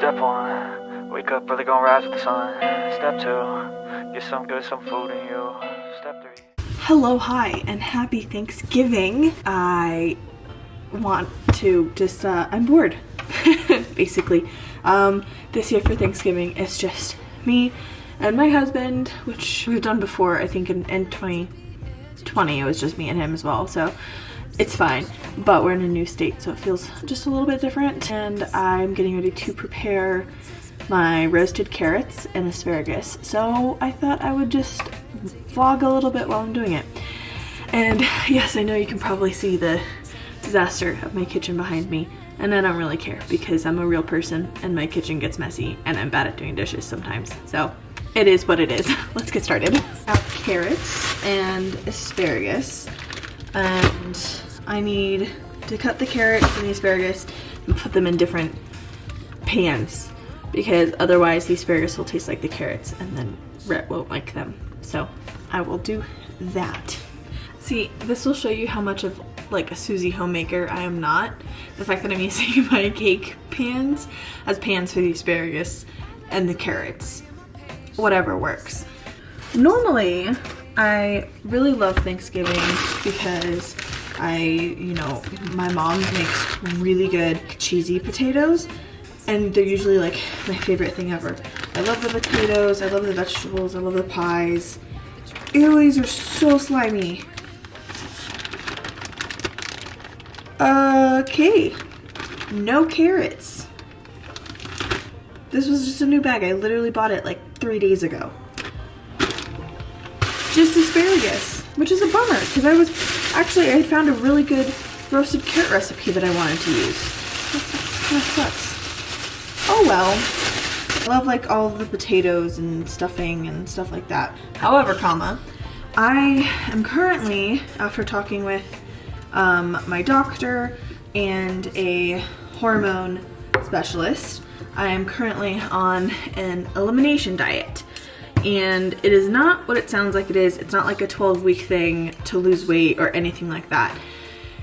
Step 1, wake up early, gonna rise with the sun. Step 2, get some good, some food in you. Step 3. Hello, hi, and happy Thanksgiving. I want to just, I'm bored, basically. This year for Thanksgiving, it's just me and my husband, which we've done before, I think in 2020, it was just me and him as well, so it's fine. But we're in a new state, so it feels just a little bit different. And I'm getting ready to prepare my roasted carrots and asparagus. So I thought I would just vlog a little bit while I'm doing it. And yes, I know you can probably see the disaster of my kitchen behind me. And I don't really care because I'm a real person and my kitchen gets messy and I'm bad at doing dishes sometimes. So it is what it is. Let's get started. I have carrots and asparagus. And I need to cut the carrots and the asparagus and put them in different pans because otherwise the asparagus will taste like the carrots and then Rhett won't like them. So I will do that. See, this will show you how much of like a Susie homemaker I am not. The fact that I'm using my cake pans as pans for the asparagus and the carrots. Whatever works. Normally, I really love Thanksgiving because my mom makes really good cheesy potatoes and they're usually like my favorite thing ever. I love the potatoes, I love the vegetables, I love the pies. Ew, these are so slimy. Okay, no carrots. This was just a new bag. I literally bought it like 3 days ago. Just asparagus, which is a bummer because I found a really good roasted carrot recipe that I wanted to use. That kind of sucks. Oh well. I love like all of the potatoes and stuffing and stuff like that. However, I am currently, after talking with my doctor and a hormone specialist, I am currently on an elimination diet. And it is not what it sounds like it is. It's not like a 12-week thing to lose weight or anything like that.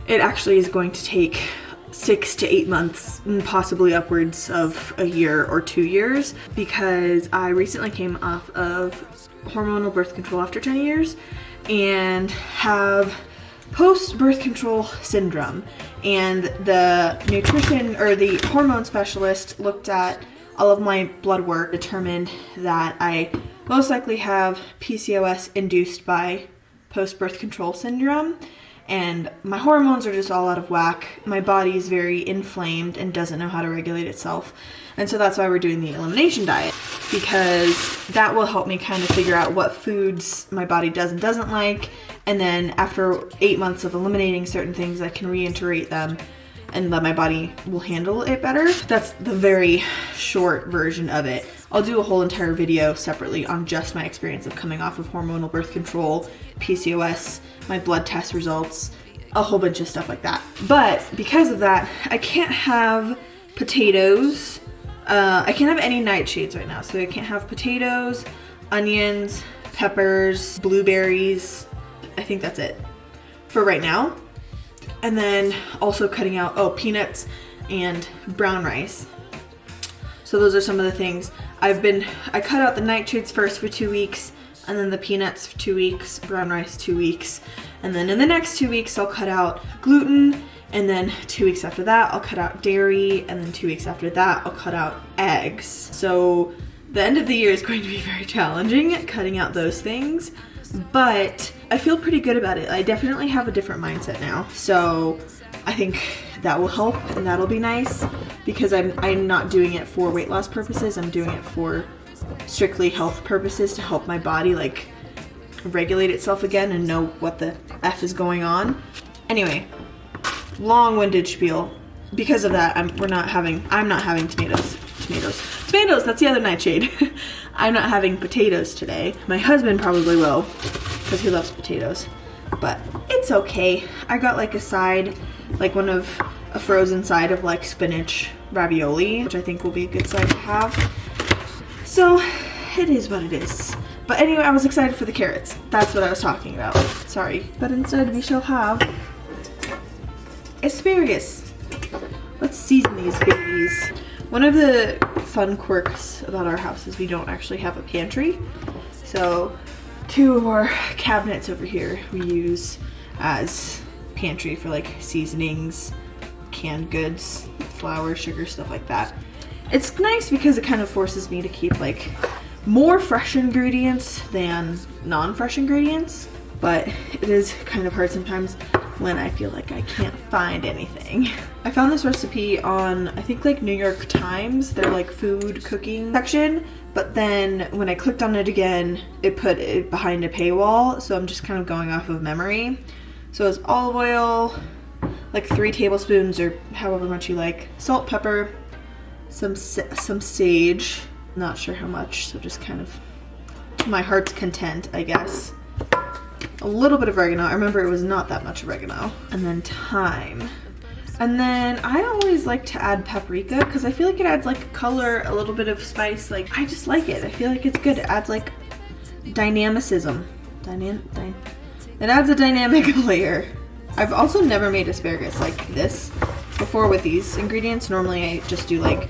It actually is going to take 6 to 8 months, and possibly upwards of a year or 2 years, because I recently came off of hormonal birth control after 10 years and have post-birth control syndrome. And the nutrition or the hormone specialist looked at all of my blood work, determined that I most likely have PCOS induced by post-birth control syndrome, and my hormones are just all out of whack. My body is very inflamed and doesn't know how to regulate itself. And so that's why we're doing the elimination diet, because that will help me kind of figure out what foods my body does and doesn't like. And then after 8 months of eliminating certain things, I can reintegrate them and that my body will handle it better. That's the very short version of it. I'll do a whole entire video separately on just my experience of coming off of hormonal birth control, PCOS, my blood test results, a whole bunch of stuff like that. But because of that, I can't have potatoes. I can't have any nightshades right now. So I can't have potatoes, onions, peppers, blueberries. I think that's it for right now. And then also cutting out, peanuts and brown rice. So those are some of the things. I cut out the nightshades first for 2 weeks, and then the peanuts for 2 weeks, brown rice 2 weeks. And then in the next 2 weeks, I'll cut out gluten, and then 2 weeks after that, I'll cut out dairy, and then 2 weeks after that, I'll cut out eggs. So the end of the year is going to be very challenging, cutting out those things. But I feel pretty good about it. I definitely have a different mindset now. So I think that will help and that'll be nice because I'm not doing it for weight loss purposes. I'm doing it for strictly health purposes to help my body like regulate itself again and know what the F is going on. Anyway, long-winded spiel. Because of that, I'm not having tomatoes. Tomatoes, that's the other nightshade. I'm not having potatoes today. My husband probably will, because he loves potatoes. But it's okay. I got like a side, like a frozen side of like spinach ravioli, which I think will be a good side to have. So it is what it is. But anyway, I was excited for the carrots. That's what I was talking about. Sorry. But instead we shall have asparagus. Let's season these babies. One of the fun quirks about our house is we don't actually have a pantry. So 2 of our cabinets over here we use as pantry for like seasonings, canned goods, flour, sugar, stuff like that. It's nice because it kind of forces me to keep like more fresh ingredients than non-fresh ingredients, but it is kind of hard sometimes when I feel like I can't find anything. I found this recipe on, I think like New York Times, their like food cooking section, but then when I clicked on it again, it put it behind a paywall, so I'm just kind of going off of memory. So it's olive oil, like 3 tablespoons or however much you like, salt, pepper, some sage, not sure how much, so just kind of to my heart's content, I guess. A little bit of oregano. I remember it was not that much oregano. And then thyme. And then I always like to add paprika because I feel like it adds like color, a little bit of spice. Like, I just like it. I feel like it's good. It adds like dynamicism. It adds a dynamic layer. I've also never made asparagus like this before with these ingredients. Normally I just do like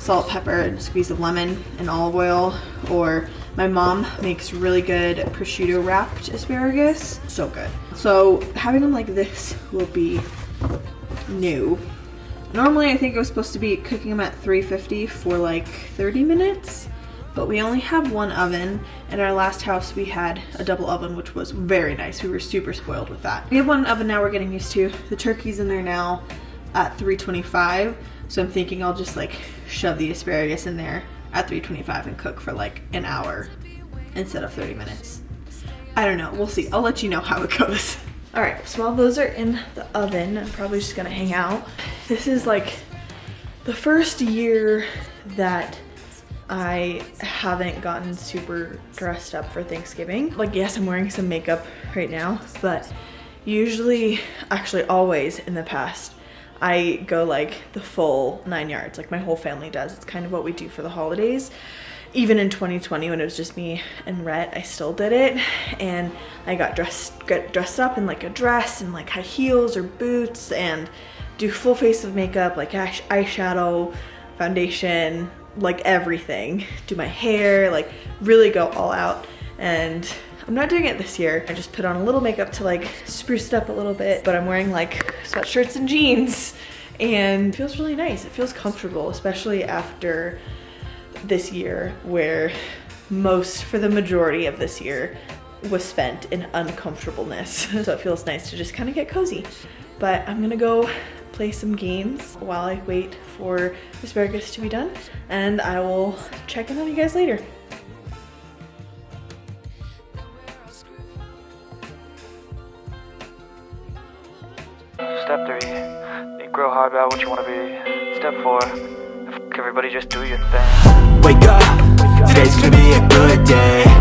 salt, pepper, and a squeeze of lemon and olive oil, or my mom makes really good prosciutto wrapped asparagus. So good. So having them like this will be new. Normally I think I was supposed to be cooking them at 350 for like 30 minutes, but we only have 1 oven. In our last house we had a double oven, which was very nice. We were super spoiled with that. We have 1 oven now we're getting used to. The turkey's in there now at 325, so I'm thinking I'll just like shove the asparagus in there at 325 and cook for like an hour instead of 30 minutes. I don't know, we'll see. I'll let you know how it goes. All right, so while those are in the oven, I'm probably just gonna hang out. This is like the first year that I haven't gotten super dressed up for Thanksgiving. Like, yes, I'm wearing some makeup right now, but usually, actually always in the past, I go like the full 9 yards, like my whole family does. It's kind of what we do for the holidays. Even in 2020 when it was just me and Rhett, I still did it. And I got dressed up in like a dress and like high heels or boots and do full face of makeup, like eyeshadow, foundation, like everything. Do my hair, like really go all out. And I'm not doing it this year. I just put on a little makeup to like spruce it up a little bit, but I'm wearing like sweatshirts and jeans and it feels really nice. It feels comfortable, especially after this year where for the majority of this year was spent in uncomfortableness. So it feels nice to just kind of get cozy. But I'm gonna go play some games while I wait for asparagus to be done, and I will check in on you guys later. Step 3, you grow hard about what you want to be. Step 4, everybody just do your thing. Wake up, today's gonna be a good day.